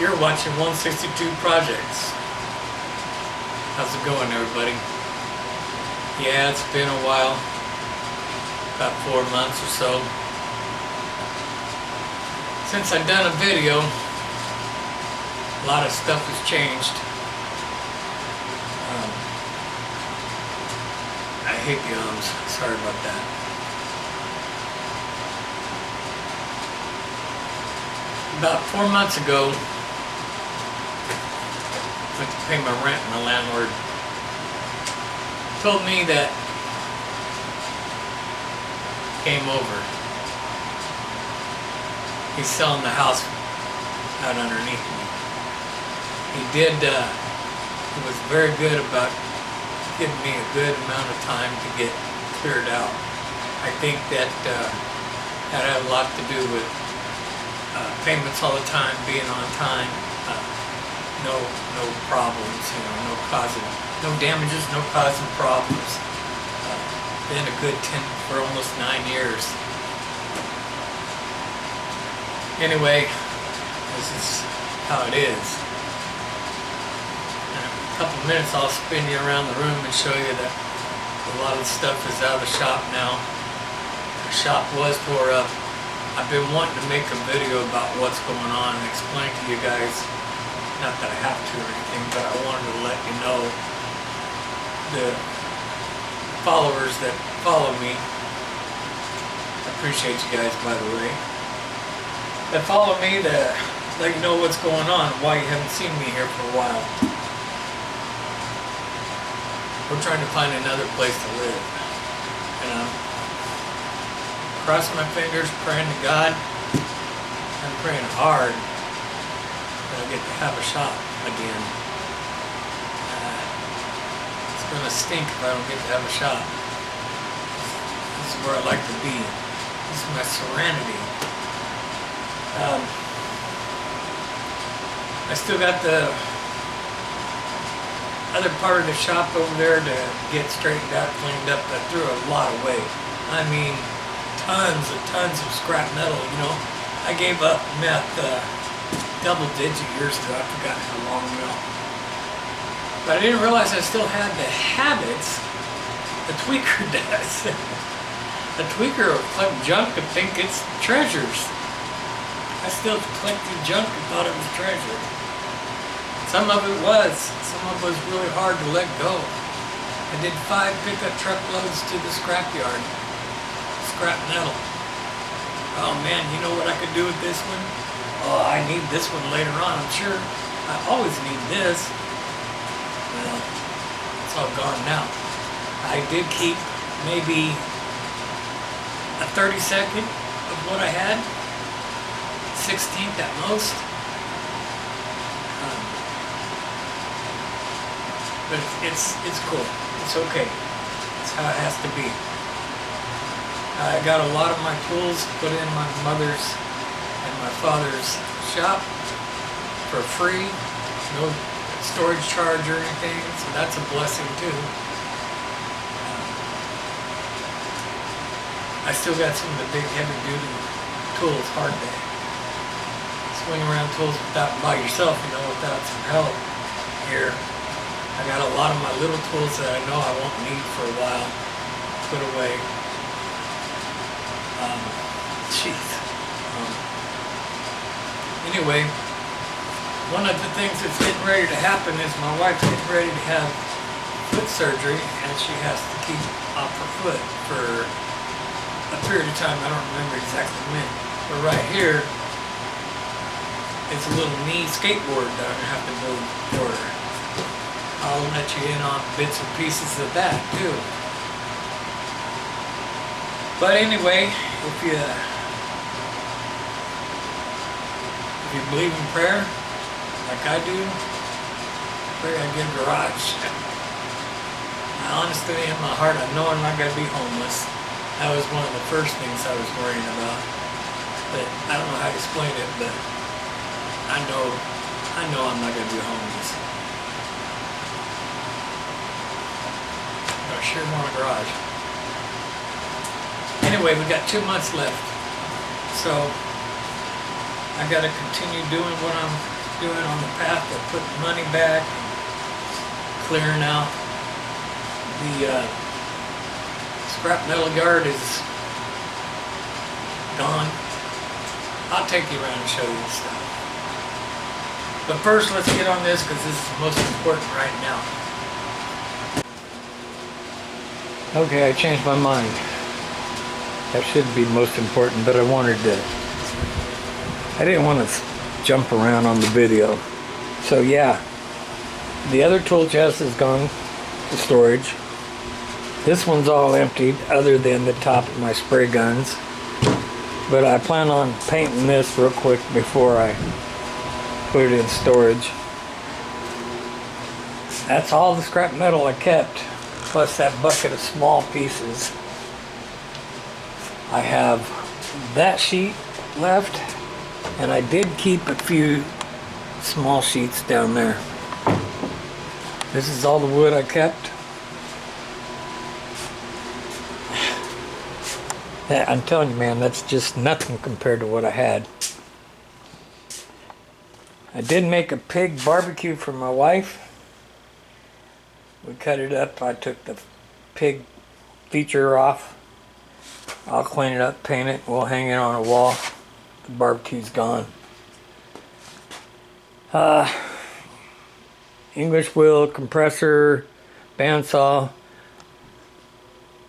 You're watching 162 Projects. How's it going, everybody? Yeah, it's been a while. About 4 months or so since I've done a video. A lot of stuff has changed. I hate the ums. Sorry about that. About 4 months ago, I went to pay my rent, and my landlord told me that came over. He's selling the house out underneath me. He was very good about giving me a good amount of time to get cleared out. I think that had a lot to do with payments all the time, being on time, no problems, no damages, no causing problems. Been a good tenant for almost 9 years. Anyway, this is how it is. In a couple of minutes I'll spin you around the room and show you that a lot of the stuff is out of the shop now. The shop was tore up. I've been wanting to make a video about what's going on and explain to you guys, not that I have to or anything, but I wanted to let you know, the followers that follow me, I appreciate you guys, by the way, that follow me, to let you know what's going on, why you haven't seen me here for a while. We're trying to find another place to live, and I'm crossing my fingers, praying to God. I'm praying hard that I get to have a shop again. It's going to stink if I don't get to have a shop. This is where I like to be. This is my serenity. I still got the other part of the shop over there to get straightened out, cleaned up. I threw a lot away. I mean, tons of scrap metal, I gave up meth double-digit years ago. I forgot how long ago. But I didn't realize I still had the habits the tweaker does. The tweaker will collect junk and think it's treasures. I still collected junk and thought it was treasure. Some of it was. Some of it was really hard to let go. I did 5 pickup truckloads to the scrapyard. Scrap metal. Oh man, you know what I could do with this one? Oh, I need this one later on, I'm sure. I always need this. Well, it's all gone now. I did keep maybe a 32nd of what I had. 16th at most. But it's cool. It's okay. It's how it has to be. I got a lot of my tools put in my mother's and my father's shop for free. No storage charge or anything, so that's a blessing too. I still got some of the big heavy duty tools, hard to swing around tools by yourself, without some help here. I got a lot of my little tools that I know I won't need for a while, put away. Anyway, one of the things that's getting ready to happen is my wife's getting ready to have foot surgery, and she has to keep off her foot for a period of time. I don't remember exactly when, but right here is a little knee skateboard that I'm gonna have to build for her. I'll let you in on bits and pieces of that too. But anyway, if you believe in prayer, like I do, pray I get a garage. Honestly, in my heart, I know I'm not going to be homeless. That was one of the first things I was worrying about. But I don't know how to explain it, but I know I'm not going to be homeless. But I sure want a garage. Anyway, we got 2 months left. So I got to continue doing what I'm doing on the path of putting money back, clearing out. The scrap metal yard is gone. I'll take you around and show you the stuff. But first, let's get on this because this is the most important right now. Okay, I changed my mind. That should be most important, but I didn't want to jump around on the video. So yeah, the other tool chest is gone to storage. This one's all emptied other than the top of my spray guns. But I plan on painting this real quick before I put it in storage. That's all the scrap metal I kept, plus that bucket of small pieces. I have that sheet left, and I did keep a few small sheets down there. This is all the wood I kept. I'm telling you, man, that's just nothing compared to what I had. I did make a pig barbecue for my wife. We cut it up. I took the pig feature off. I'll clean it up, paint it. We'll hang it on a wall. The barbecue's gone. English wheel, compressor, bandsaw,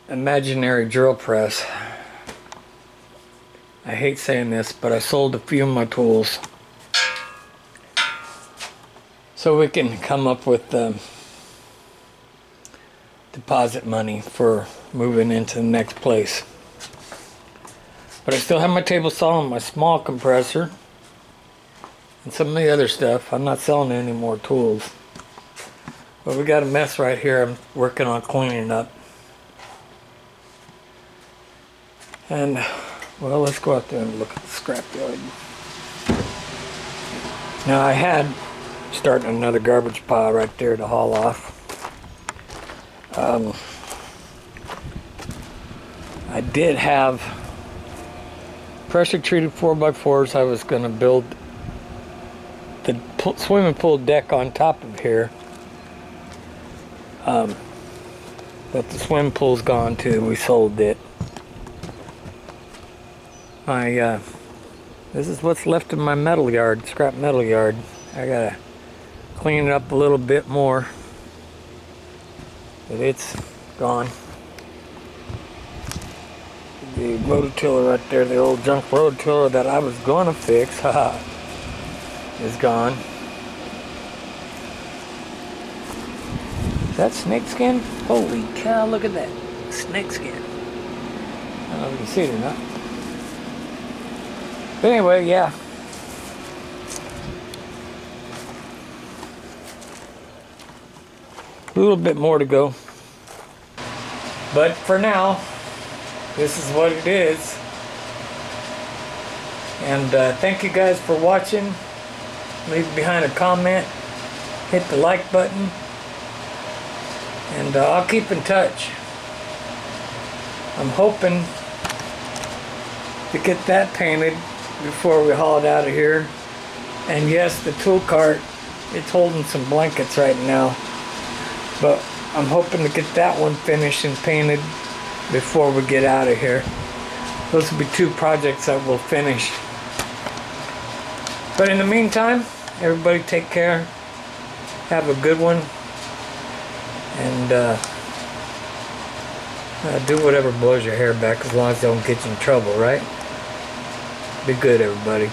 imaginary drill press. I hate saying this, but I sold a few of my tools so we can come up with deposit money for moving into the next place. But I still have my table saw and my small compressor and some of the other stuff. I'm not selling any more tools. But we got a mess right here I'm working on cleaning up. And well, let's go out there and look at the scrapyard. Now I had starting another garbage pile right there to haul off. I did have pressure treated 4x4s. I was going to build the swimming pool deck on top of here. But the swimming pool's gone too. We sold it. This is what's left of my metal yard, scrap metal yard. I gotta clean it up a little bit more, but it's gone. The rototiller right there, the old junk rototiller that I was gonna fix, haha, is gone. Is that snake skin? Holy cow, look at that snake skin. I don't know if you can see it or not. But anyway, yeah. A little bit more to go. But for now, this is what it is. And thank you guys for watching. Leave behind a comment. Hit the like button. And I'll keep in touch. I'm hoping to get that painted before we haul it out of here. And yes, the tool cart, it's holding some blankets right now, but I'm hoping to get that one finished and painted before we get out of here. Those will be two projects that we'll finish. But in the meantime, everybody take care, have a good one, and do whatever blows your hair back as long as they don't get you in trouble, right? Be good, everybody.